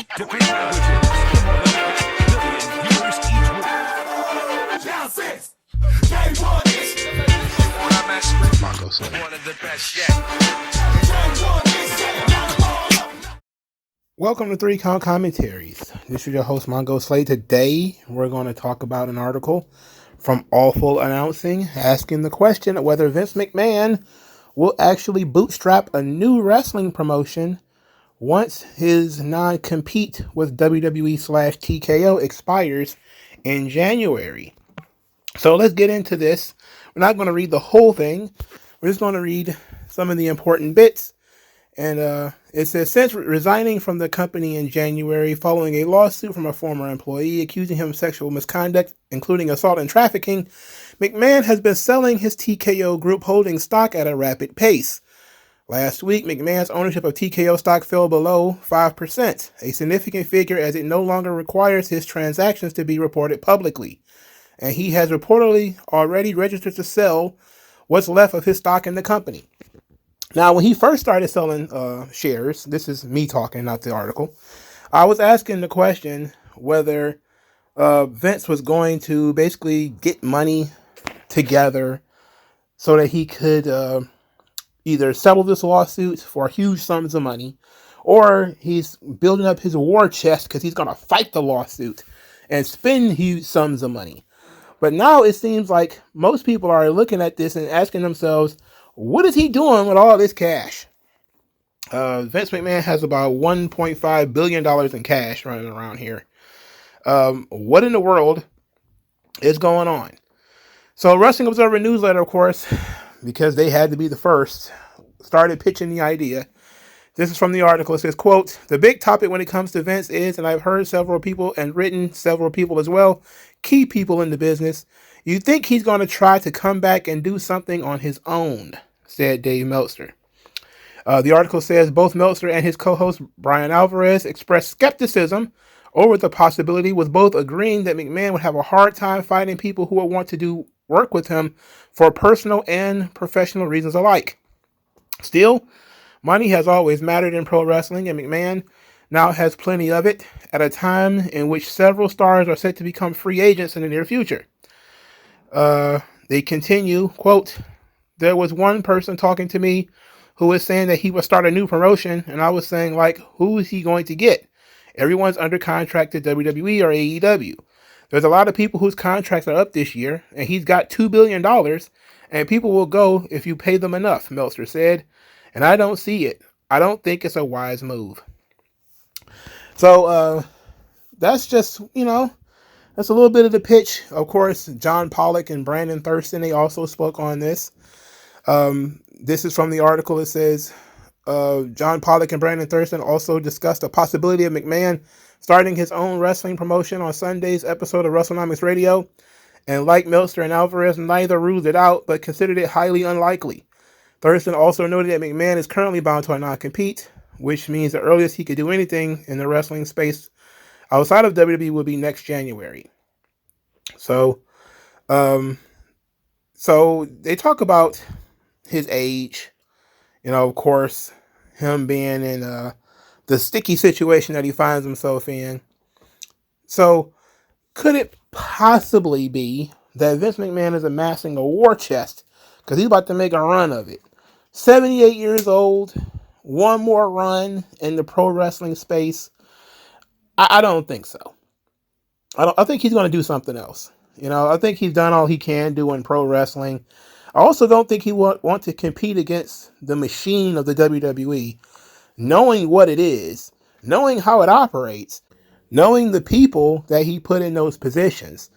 to 3 languages. For more than 1 billion viewers each week. Welcome to 3 Count Commentaries. This is your host, MagMongoSlade. Today, we're going to talk about an article from Awful Announcing asking the question of whether Vince McMahon will actually bootstrap a new wrestling promotion once his non-compete with WWE/TKO expires in January. So let's get into this. We're not going to read the whole thing. We're just going to read some of the important bits. And it says, since resigning from the company in January following a lawsuit from a former employee accusing him of sexual misconduct, including assault and trafficking, McMahon has been selling his TKO Group holding stock at a rapid pace. Last week, McMahon's ownership of TKO stock fell below 5%, a significant figure as it no longer requires his transactions to be reported publicly. And he has reportedly already registered to sell what's left of his stock in the company. Now, when he first started selling shares, this is me talking, not the article, I was asking the question whether Vince was going to basically get money together so that he could either settle this lawsuit for huge sums of money, or he's building up his war chest because he's going to fight the lawsuit and spend huge sums of money. But now it seems like most people are looking at this and asking themselves, what is he doing with all this cash? Vince McMahon has about $1.5 billion in cash running around here. What in the world is going on? So Wrestling Observer Newsletter, of course, because they had to be the first, started pitching the idea. This is from the article. It says, quote, the big topic when it comes to Vince is, and I've heard several people and written several people as well, key people in the business, you think he's going to try to come back and do something on his own, said Dave Meltzer. The article says both Meltzer and his co-host Brian Alvarez expressed skepticism over the possibility, with both agreeing that McMahon would have a hard time finding people who would want to do work with him for personal and professional reasons alike. Still, money has always mattered in pro wrestling, and McMahon now has plenty of it at a time in which several stars are set to become free agents in the near future. They continue, quote, there was one person talking to me who was saying that he would start a new promotion, and I was saying, like, who is he going to get? Everyone's under contract to WWE or AEW. There's a lot of people whose contracts are up this year, and he's got $2 billion, and people will go if you pay them enough, Meltzer said, and I don't see it. I don't think it's a wise move. So, that's just, that's a little bit of the pitch. Of course, John Pollock and Brandon Thurston, they also spoke on this. This is from the article. It says, John Pollock and Brandon Thurston also discussed the possibility of McMahon starting his own wrestling promotion on Sunday's episode of WrestleNomics Radio. And like Meltzer and Alvarez, neither ruled it out, but considered it highly unlikely. Thurston also noted that McMahon is currently bound to a non-compete, which means the earliest he could do anything in the wrestling space outside of WWE will be next January. So they talk about his age, of course, him being in the sticky situation that he finds himself in. So could it possibly be that Vince McMahon is amassing a war chest because he's about to make a run of it? 78 years old, one more run in the pro wrestling space. I don't think so. I think he's going to do something else. I think he's done all he can do in pro wrestling. I also don't think he want to compete against the machine of the WWE, knowing what it is, knowing how it operates, knowing the people that he put in those positions,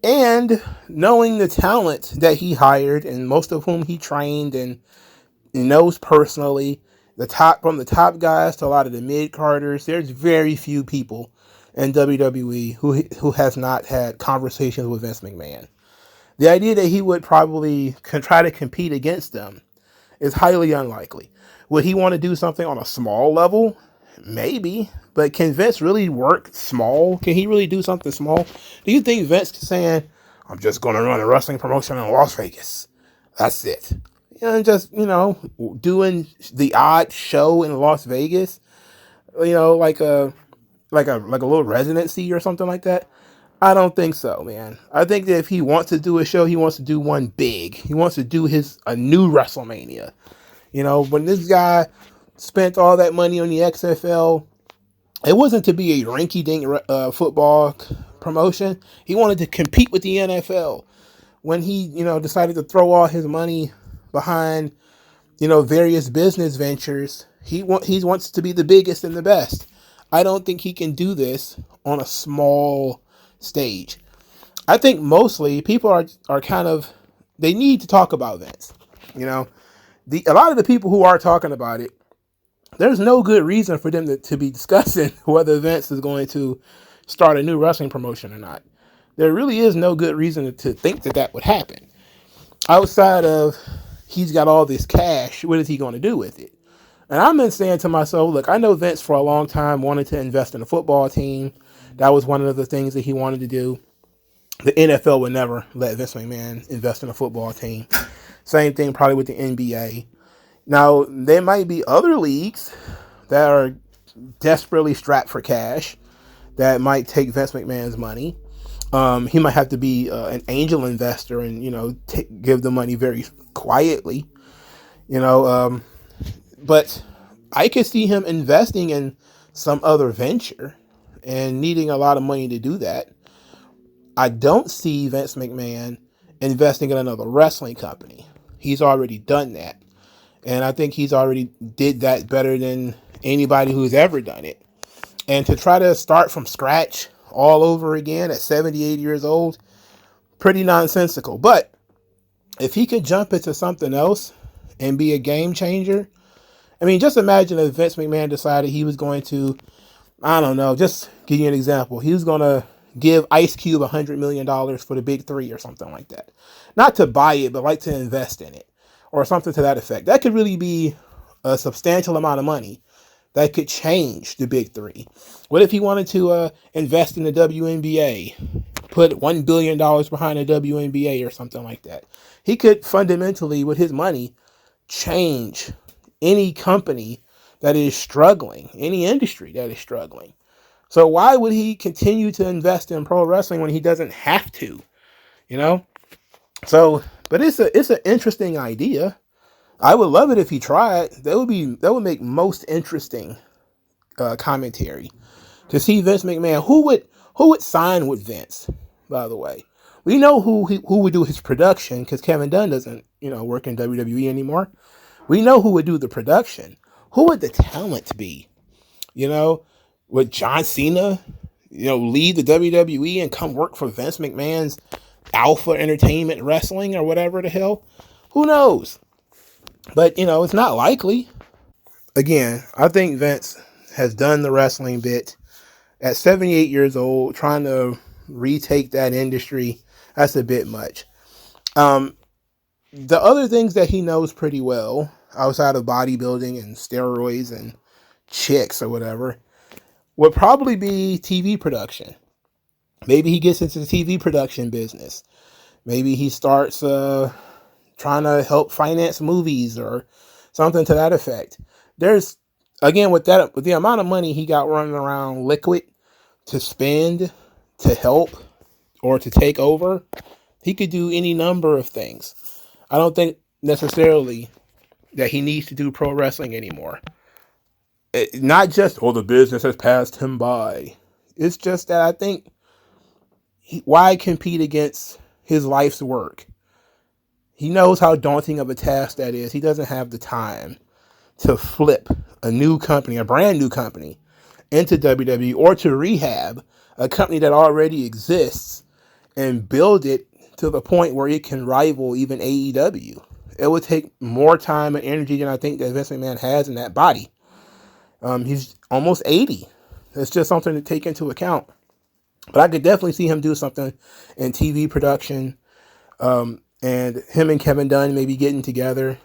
and knowing the talent that he hired and most of whom he trained and knows personally, from the top guys to a lot of the mid-carders. There's very few people in WWE who has not had conversations with Vince McMahon. The idea that he would probably try to compete against them is highly unlikely. Would he want to do something on a small level? Maybe. But can Vince really work small? Can he really do something small? Do you think Vince is saying, I'm just going to run a wrestling promotion in Las Vegas? That's it. And just, doing the odd show in Las Vegas? like a little residency or something like that? I don't think so, man. I think that if he wants to do a show, he wants to do one big. He wants to do a new WrestleMania. When this guy spent all that money on the XFL, it wasn't to be a rinky-dink football promotion. He wanted to compete with the NFL. When he, decided to throw all his money behind, various business ventures, he wants to be the biggest and the best. I don't think he can do this on a small stage. I think mostly people are kind of, they need to talk about Vince. A lot of the people who are talking about it, there's no good reason for them to be discussing whether Vince is going to start a new wrestling promotion or not. There really is no good reason to think that would happen. Outside of he's got all this cash, what is he going to do with it? And I've been saying to myself, look, I know Vince for a long time wanted to invest in a football team. That was one of the things that he wanted to do. The NFL would never let Vince McMahon invest in a football team. Same thing probably with the NBA. Now, there might be other leagues that are desperately strapped for cash that might take Vince McMahon's money. He might have to be an angel investor and, give the money very quietly, but I could see him investing in some other venture and needing a lot of money to do that. I don't see Vince McMahon investing in another wrestling company. He's already done that. And I think he's already did that better than anybody who's ever done it. And to try to start from scratch all over again at 78 years old, pretty nonsensical. But if he could jump into something else and be a game changer, I mean, just imagine if Vince McMahon decided he was going to, I don't know, just give you an example. He was going to give Ice Cube $100 million for the big three or something like that. Not to buy it, but like to invest in it or something to that effect. That could really be a substantial amount of money that could change the big three. What if he wanted to invest in the WNBA, put $1 billion behind the WNBA or something like that? He could fundamentally, with his money, change any company that is struggling, any industry that is struggling. So why would he continue to invest in pro wrestling when he doesn't have to? So, but it's an interesting idea. I would love it if he tried. That would make most interesting commentary to see Vince McMahon. Who would sign with Vince? By the way, we know who would do his production because Kevin Dunn doesn't work in WWE anymore. We know who would do the production. Who would the talent be? Would John Cena, leave the WWE and come work for Vince McMahon's Alpha Entertainment Wrestling or whatever the hell? Who knows? But, it's not likely. Again, I think Vince has done the wrestling bit. At 78 years old, trying to retake that industry, that's a bit much. The other things that he knows pretty well, outside of bodybuilding and steroids and chicks or whatever, would probably be TV production. Maybe he gets into the TV production business. Maybe he starts trying to help finance movies or something to that effect. There's, again, with the amount of money he got running around liquid to spend, to help, or to take over, he could do any number of things. I don't think necessarily that he needs to do pro wrestling anymore. Not just, the business has passed him by. It's just that I think, why compete against his life's work? He knows how daunting of a task that is. He doesn't have the time to flip a new company, a brand new company, into WWE or to rehab a company that already exists and build it to the point where it can rival even AEW. It would take more time and energy than I think that Vince McMahon has in that body. He's almost 80. That's just something to take into account. But I could definitely see him do something in TV production. And him and Kevin Dunn maybe getting together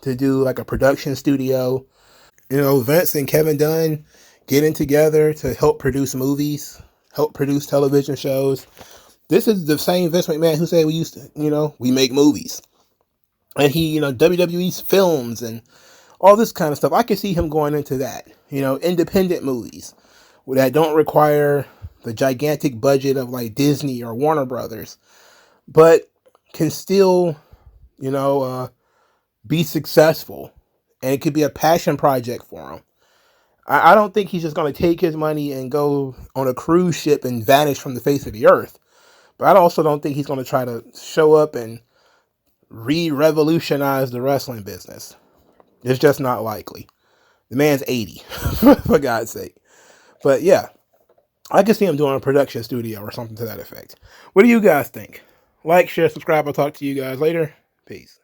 to do like a production studio. Vince and Kevin Dunn getting together to help produce movies, help produce television shows. This is the same Vince McMahon who said we make movies. And he, WWE's films and all this kind of stuff. I could see him going into that, independent movies that don't require the gigantic budget of like Disney or Warner Brothers, but can still, be successful. And it could be a passion project for him. I don't think he's just going to take his money and go on a cruise ship and vanish from the face of the earth. But I also don't think he's going to try to show up and revolutionize the wrestling business. It's just not likely. The man's 80, for God's sake. But yeah, I can see him doing a production studio or something to that effect. What do you guys think? Like, share, subscribe. I'll talk to you guys later. Peace.